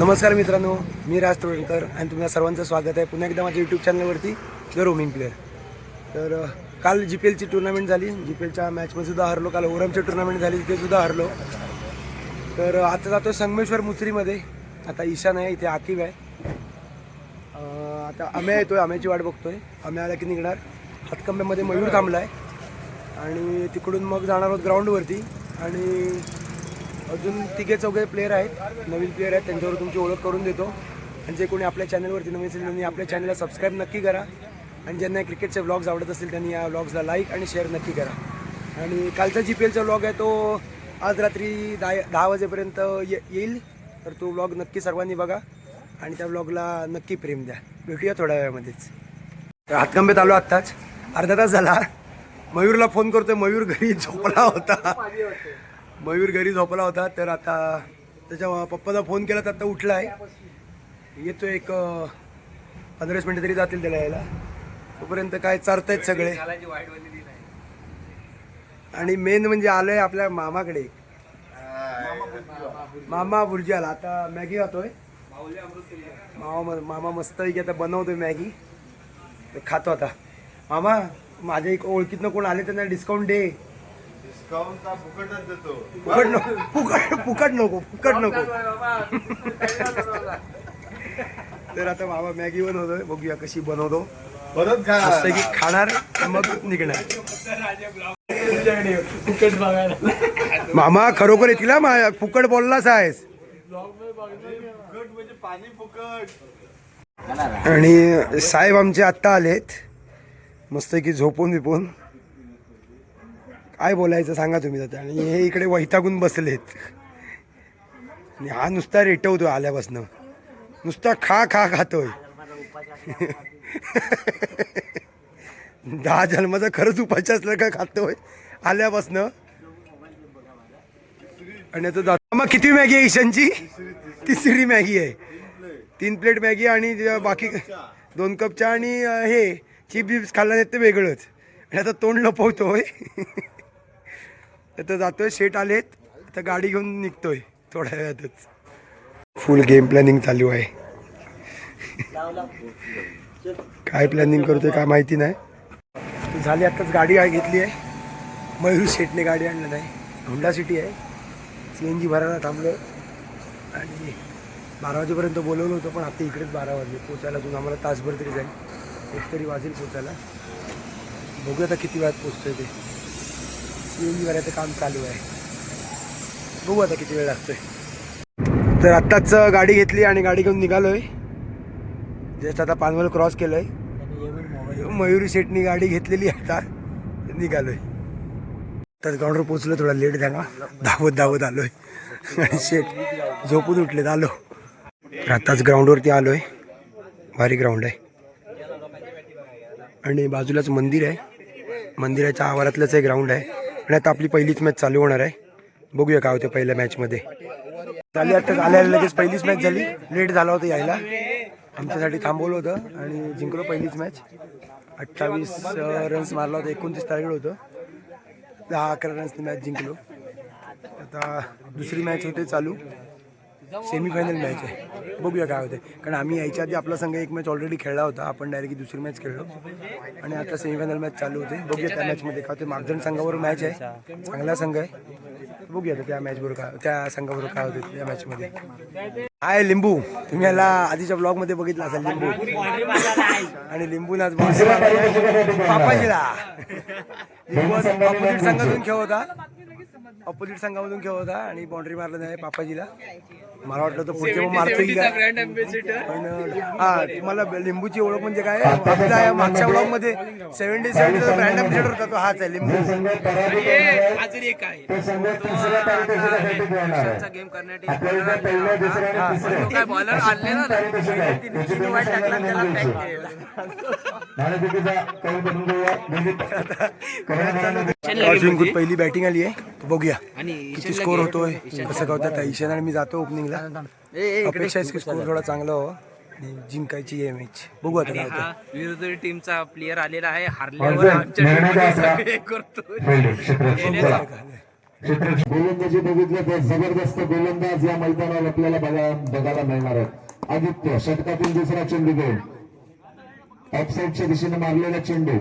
नमस्कार मित्रांनो, मी राज तोडणकर आणि तुम्हाला सर्वांचं स्वागत आहे पुन्हा एकदा माझ्या यूट्यूब चॅनलवरती द रोमिंग प्लेअर. तर काल GPLची टुर्नामेंट झाली. GPLच्या मॅचमध्ये सुद्धा हरलो. काल ओरमची टुर्नामेंट झाली, तिथे सुद्धा हरलो. तर आता जातो संगमेश्वर मुसरीमध्ये. आता ईशान आहे, इथे आकिब आहे. आता आम्या येतोय, आम्याची वाट बघतोय. आम्या आला की निघणार. हातकंब्यामध्ये मयूर थांबला आहे आणि तिकडून मग जाणार आहोत ग्राउंडवरती. आणि अजून तिघे चौघे प्लेयर आहेत, नवीन प्लेयर आहेत, त्यांच्यावर तुमची ओळख करून देतो. आणि जे कोणी आपल्या चॅनलवरती नवीन असेल त्यांनी आपल्या चॅनलला सबस्क्राईब नक्की करा. आणि ज्यांना क्रिकेटचे व्लॉग्स आवडत असतील त्यांनी या व्लॉग्सला लाईक आणि शेअर नक्की करा. आणि कालचा GPLचा व्लॉग आहे तो आज रात्री 10 वाजेपर्यंत येईल. तर तो व्लॉग नक्की सर्वांनी बघा आणि त्या व्लॉगला नक्की प्रेम द्या. भेटूया थोड्या वेळामध्येच. तर हातकंबेत आलो आत्ताच, अर्धा तास झाला. मयूरला फोन करतोय, मयूर घरी झोपला होता. तर आता त्याच्या पप्पाला फोन केला तर आता उठला आहे. येतो एक 15 मिनिटं तरी जातील त्याला यायला. तोपर्यंत काय चारतायत सगळे. आणि मेन म्हणजे आलोय आपल्या मामाकडे, मामा बुर्जाला. आता मॅगी खातोय मामा मस्त आता बनवतोय मॅगी, खातो आता. मामा माझ्या एक ओळखीतनं कोण आले त्यांना डिस्काउंट दे. फुकट नको. तर आता मामा मॅगी बनवतोय, बघूया कशी बनवतो. मस्त की खाणार मग निघणार. मामा खरोखर येतील फुकट बोललाच आहेस. आणि साहेब आमचे आत्ता आलेत, मस्त की झोपून बिपून. काय बोलायचं सांगा तुम्ही आता. आणि हे इकडे वैतागून बसलेत आणि हा नुसता रेटवतोय आल्यापासनं, नुसता खातोय. 10 जन्माचा खरंच उपाय असलं का खातोय आल्यापासनं. आणि आता मग किती मॅगी आहे ईशानची? तिसरी मॅगी आहे. 3 प्लेट मॅगी आणि बाकी 2 कप चहा आणि हे चिप्स खाल्ला नाही ते वेगळंच. आणि आता तोंड लपवतोय. आता जातोय, शेट आलेत, आता गाडी घेऊन निघतोय थोड्या वेळातच. फुल गेम प्लॅनिंग चालू आहे. काय प्लॅनिंग करतोय काय माहिती नाही. झाली आत्ताच गाडी घेतली आहे. मयूर शेटने गाडी आणलं नाही, होंडा सिटी आहे. CNG भरायला थांबलो आणि 12 वाजेपर्यंत बोलवलं होतं, पण आता इकडेच 12 वाजले पोचायला. अजून आम्हाला तासभर तरी जाईल, एक तरी वाजेल पोचायला. बघूया आता किती वेळात पोचतोय ते. CNG भरायचं काम चालू आहे, बघू आता किती वेळ लागतोय. तर आत्ताच गाडी घेतली आणि गाडी घेऊन निघालोय. जस्ट आता पानवल क्रॉस केलंय. मयूरी शेटनी गाडी घेतलेली आता निघालोय. तर ग्राउंडवर पोचलो, थोडा लेट झाला, धावत आलोय. आणि शेट झोपून उठलेत, आलो. तर आत्ताच ग्राउंडवरती आलोय. भारी ग्राउंड आहे आणि बाजूलाच मंदिर आहे. मंदिराच्या आवारातलंच हे ग्राउंड आहे. आणि आता आपली पहिलीच मॅच चालू होणार आहे. बघूया काय होतं पहिल्या मॅचमध्ये. चालली आत्ताच आल्या लगेच पहिलीच मॅच झाली. लेट झाला होता यायला, आमच्यासाठी थांबवलं होतं आणि जिंकलो पहिलीच मॅच. 28 रन्स मारला होता, 29 टार्गेट होतं. 10-11 रन्सनी मॅच जिंकलो. आता दुसरी मॅच होते चालू, सेमीफायनल मॅच आहे. बघूया काय होते. कारण आम्ही यायच्या आधी आपला संघ एक मॅच ऑलरेडी खेळला होता, आपण डायरेक्ट दुसरी मॅच खेळलो. आणि आता सेमीफायनल मॅच चालू होते. बघूया त्या मॅचमध्ये काय होते. मागजण संघाबरोबर मॅच आहे, चांगला संघ आहे. बघूया आता त्या मॅचबरोबर काय, त्या संघाबरोबर काय होते त्या मॅचमध्ये. हाय लिंबू, तुम्ही याला आधीच्या ब्लॉगमध्ये बघितला असेल लिंबू. आणि लिंबून आज पापाजीला लिंबू ऑपोजिट संघातून ऑपोजिट संघामधून खेळ होता आणि बाउंड्री मारला नाही पापाजीला. मला वाटलं तर पुढचे मग मारतोय का, पण हा तुम्हाला लिंबूची ओळख म्हणजे काय. आपल्या मागच्या ब्लॉग मध्ये 70 ब्रँड अँबॅसेडर होता, तो हाच आहे लिंबू. अजून एक आहे गेम करण्यासाठी काय बॉलर आणलेला जिंकून पहिली बॅटिंग आली आहे. बघूया किती स्कोर होतोय, कसं काय होतं. ईशान आणि मी जातो ओपनिंगला. अपेक्षा आहे की स्कोर थोडा चांगला हो आणि जिंकायची आहे मॅच. बघू आता काय होतं. विरुद्ध टीमचा प्लेयर आलेला आहे, हारल्यावर आमच्या टीममध्ये करतो. गोलंदाजी बघितलं तर जबरदस्त गोलंदाज या मैदानावर आपल्याला बघायला मिळणार आहेत. आदित्य षटकातील दुसरा चेंडू घेऊन ऑफसाईडच्या दिशेने मारलेला चेंडू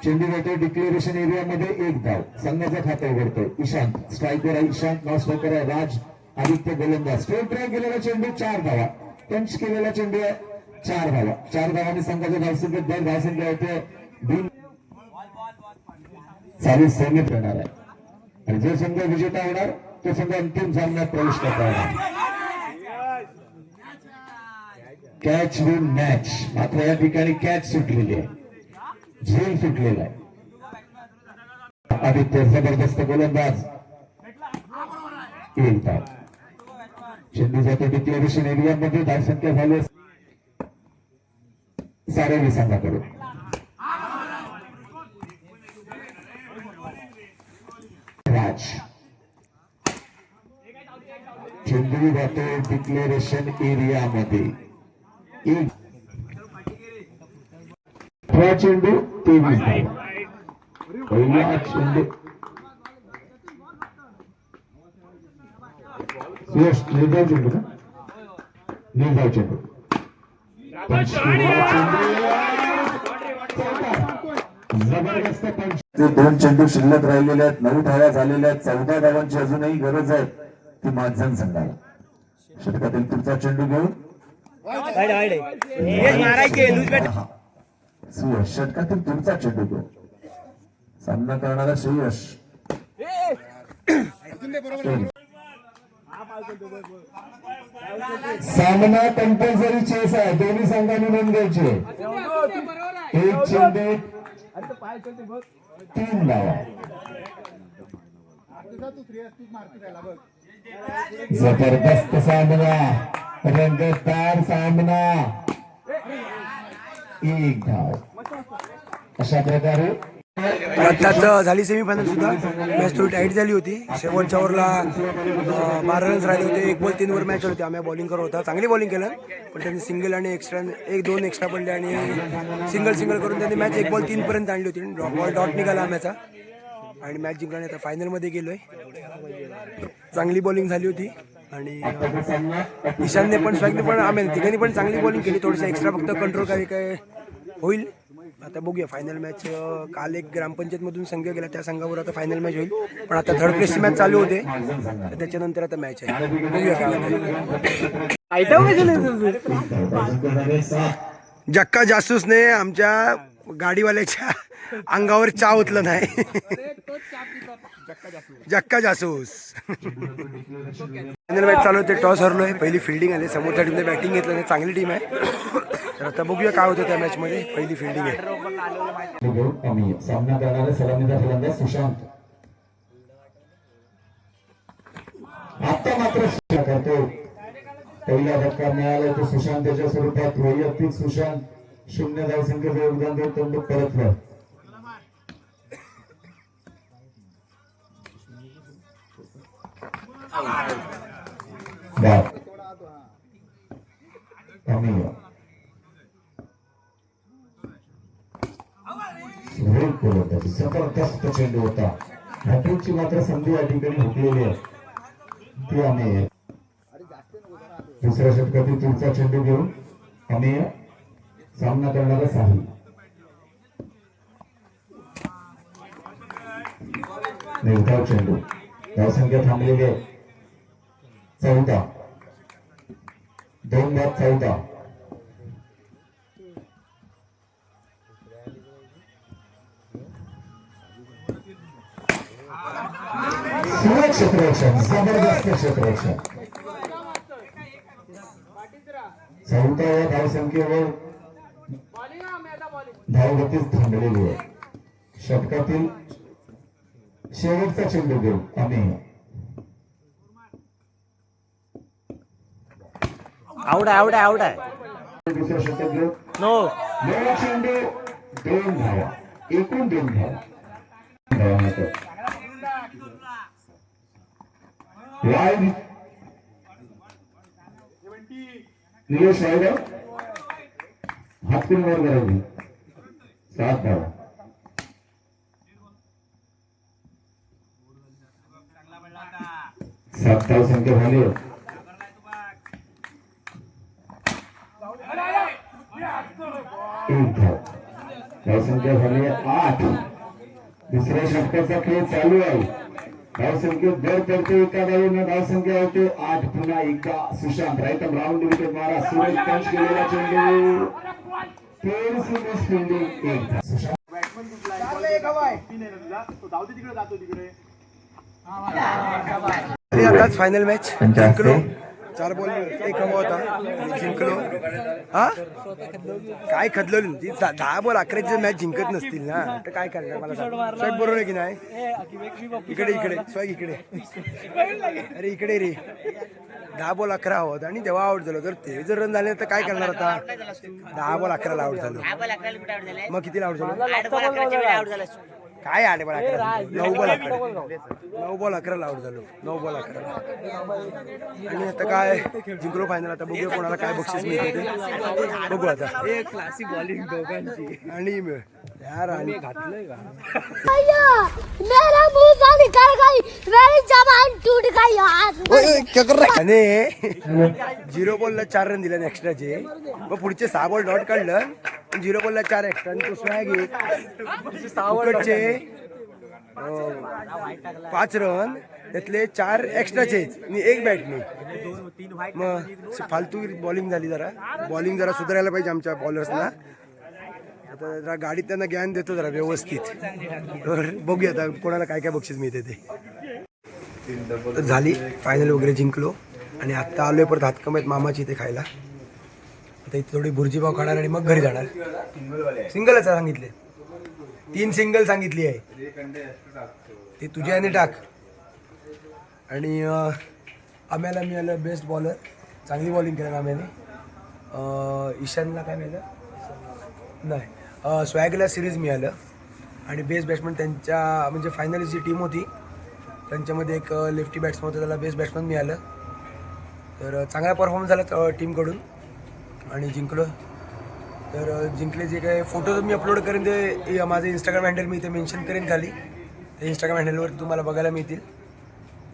जातो डिक्लेरेशन एरियामध्ये. एक धाव संघाचा खाता उघडतोय. ईशांत स्ट्रायकर आहे. ईशांत नॉन स्ट्रायकर आहे. राज आदित्य गोलंदाज. स्ट्रेट ट्राय केलेला चेंडू 4 धावा. पंच केलेला चेंडू आहे 4 धावा. 4 धावांनी संघाच्या धावसंख्येत धावसंख्या होते चालू सेमीत येणार आहे. आणि जो संघ विजेता होणार तो संघ अंतिम सामन्यात प्रवेश करणार. Catch win match. मात्र या ठिकाणी कॅच सुटलेली आहे. झेल सुटलेला आहे. आदित्य जबरदस्त गोलंदाज. एक धाव. चेंडू जातो डिक्लेरेशन एरियामध्ये. धावसंख्या झाली सारेली संघाकडून. राज चेंडू जातो डिक्लेरेशन एरियामध्ये. एक चेंडू 23 धावा. पहिला चेंडू निर्धाव चेंडू ना निर्धाव चेंडू जबरदस्त पंच. ते 2 चेंडू शिल्लक राहिलेले आहेत. 9 धावा झालेल्या आहेत. 14 धावांची अजूनही गरज आहे ती मानधन संघाला. षटकातील पुढचा चेंडू घेऊन सुयश षटकातील पुढचा चेंडू घेऊन सामना करणारा सुयश. सामना कंपल्सरी चेस आहे. दोन्ही संघांनी नोंद घ्यायची. एक चेंडू 3 धावा. जबरदस्त सामना. रंगतदार सामना. 1 धाव. अशा प्रकारे आत्ताच झाली सेमीफायनल सुद्धा. मॅच थोडी टाईट झाली होती. शेवटच्या ओव्हरला 12 रन्स राहिले होते. 1 बॉल 3 वर मॅच होती. आम्ही बॉलिंग करत होता. चांगली बॉलिंग केलं पण त्यांनी सिंगल आणि एक्स्ट्रा 1-2 एक्स्ट्रा पडले आणि सिंगल करून त्यांनी मॅच 1 बॉल 3 पर्यंत आणली होती. बॉल डॉट निघाला आम्हाचा आणि मॅच जिंकल्याने आता फायनलमध्ये गेलोय. चांगली बॉलिंग झाली होती आणि ईशानने पण स्ट्राईकने पण आम्ही तिघांनी पण चांगली बॉलिंग केली. थोडंसं एक्स्ट्रा फक्त कंट्रोल काय होईल. आता बघूया फायनल मॅच. काल एक ग्रामपंचायत मधून संघ गेला त्या संघावर आता फायनल मॅच होईल. पण आता थर्ड प्लेसची मॅच चालू होते त्याच्यानंतर आता मॅच आहे. बघूया काय. जक्का जासूसने आमच्या गाडीवाल्याच्या अंगावर चा ओतलं नाही. जक्का जासूस. फायनल मॅच चालू होते. टॉस हरलोय. पहिली फिल्डिंग आली. समोरच्या टीमने बॅटिंग घेतलं नाही. चांगली टीम आहे. तर आता बघूया काय होतं त्या मॅच मध्ये. पहिली फिल्डिंग आहे. सामना करणारे सलामीदार फलंदाज सुशांत. आता मात्र करतो. पहिला धक्का मिळाला तो सुशांत त्याच्या स्वरूपात. वैयक्तिक सुशांत 0 धावसंख्येचं योगदान देत चेंडू परतलं. जबरदस्त चेंडू होता. हॅट्रिकची मात्र संधी या ठिकाणी हुकलेली आहे. ती आम्ही दुसऱ्या षटकातील पुढचा चेंडू घेऊन आम्ही सामना करणारा साहिल. निर्धाव चेंडू. धावसंख्या थांबलेली आहे 14. 2 बाद 14. क्षेत्ररक्षण जबरदस्त क्षेत्ररक्षण. 14व्या धावसंख्येवर धावगतीच थांबलेली आहे. षटकातील शेवटचा चेंडू घेऊ आम्ही. आउट आहे. दुसरा षटक घेऊ. नो चेंडू 2 धावा. एकूण 2 धावा. लाईव्ह निलेश रायडर हातपिन वर करायची. 7 धावा. 7 धावसंख्या झाली. एक धाव. धावसंख्या झाली 8. दुसऱ्या षटकाचा खेळ चालू आहे. धावसंख्येत भर पडते. एका धावेने धावसंख्या होते 8. पुन्हा एकदा सुशांत राईट राऊंड विकेट मारा. सूरज पंच केलेला चेंडू एक धाव. सुशांत आताच फायनल मॅच जिंकलो. 4 बॉल 1 हवा होता आणि जिंकलो. हा काय खदलवली ती 10 बॉल 11 मॅच जिंकत नसतील ना तर काय करणार मला सांग. स्वॅग बरोबर आहे की नाही. इकडे इकडे स्वॅग इकडे. अरे इकडे रे 10 बॉल 11 हवा होता आणि तेव्हा आउट झालो. तर ते जर रन झाले तर काय करणार आता. 10 बॉल 11 आउट झालो. मग किती आउट झालो. काय 8 बॉल 11 9 बॉल 11 9 बॉल 11 आउट झालो. 9 बॉल 11 आणि आता काय जिंकलो फायनल. आता बघूया कोणाला काय बक्षीस मिळते ते बघू आता. क्लासिक बॉलिंग दोघांची. आणि यार आणि घातलंय का मेरा मुंह से निकल गई, मेरी जबान टूट गई यार. आणि 0 बॉलला 4 रन दिले एक्स्ट्राचे. मग पुढचे 6 बॉल डॉट काढलं. 0 बॉलला 4 एक्स्ट्रा आणि तो स्वॅग फुकटचे 5 रन त्यातले 4 एक्स्ट्राचे आणि 1 बॅटने. मग फालतू बॉलिंग झाली. बॉलिंग जरा सुधारायला पाहिजे आमच्या बॉलर्सना. आता जरा गाडीत त्यांना ज्ञान देतो जरा व्यवस्थित. तर बघूया आता कोणाला काय काय बक्षीस मिळते ते. तर झाली फायनल वगैरे जिंकलो आणि आत्ता आलोय परत हातकमेत मामाची इथे खायला. आता इथे थोडी भुर्जीपाव खाणार आणि मग घरी जाणार. सिंगलच सांगितले 3 सिंगल सांगितली आहे ती तुझ्या याने टाक. आणि आम्हाला मिळालं बेस्ट बॉलर. चांगली बॉलिंग केलं आम्याने. ईशानला काय मिळालं नाही. स्वॅगला सिरीज मिळालं आणि बेस्ट बॅट्समन त्यांच्या म्हणजे फायनल जी टीम होती त्यांच्यामध्ये एक लेफ्टी बॅट्समन होता त्याला बेस्ट बॅट्समन मिळालं. तर चांगला परफॉर्मन्स झाला टीमकडून आणि जिंकलो. तर जिंकले जे काही फोटोज मी अपलोड करेन ते माझं इंस्टाग्राम हँडल मी इथे मेन्शन करेन खाली. ते इंस्टाग्राम हँडलवर तुम्हाला बघायला मिळतील.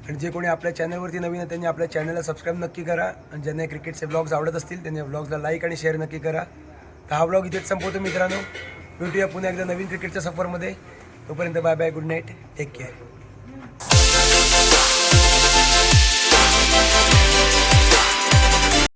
आणि जे कोणी आपल्या चॅनलवरती नवीन आहे त्यांनी आपल्या चॅनलला सबस्क्राईब नक्की करा. आणि ज्यांना क्रिकेटचे ब्लॉग्स आवडत असतील त्यांनी ब्लॉग्सला लाईक आणि शेअर नक्की करा. तर हा ब्लॉग इथेच संपवतो मित्रांनो. भेटूया पुन्हा एकदा नवीन क्रिकेटच्या सफरमध्ये. तोपर्यंत bye bye good night take care.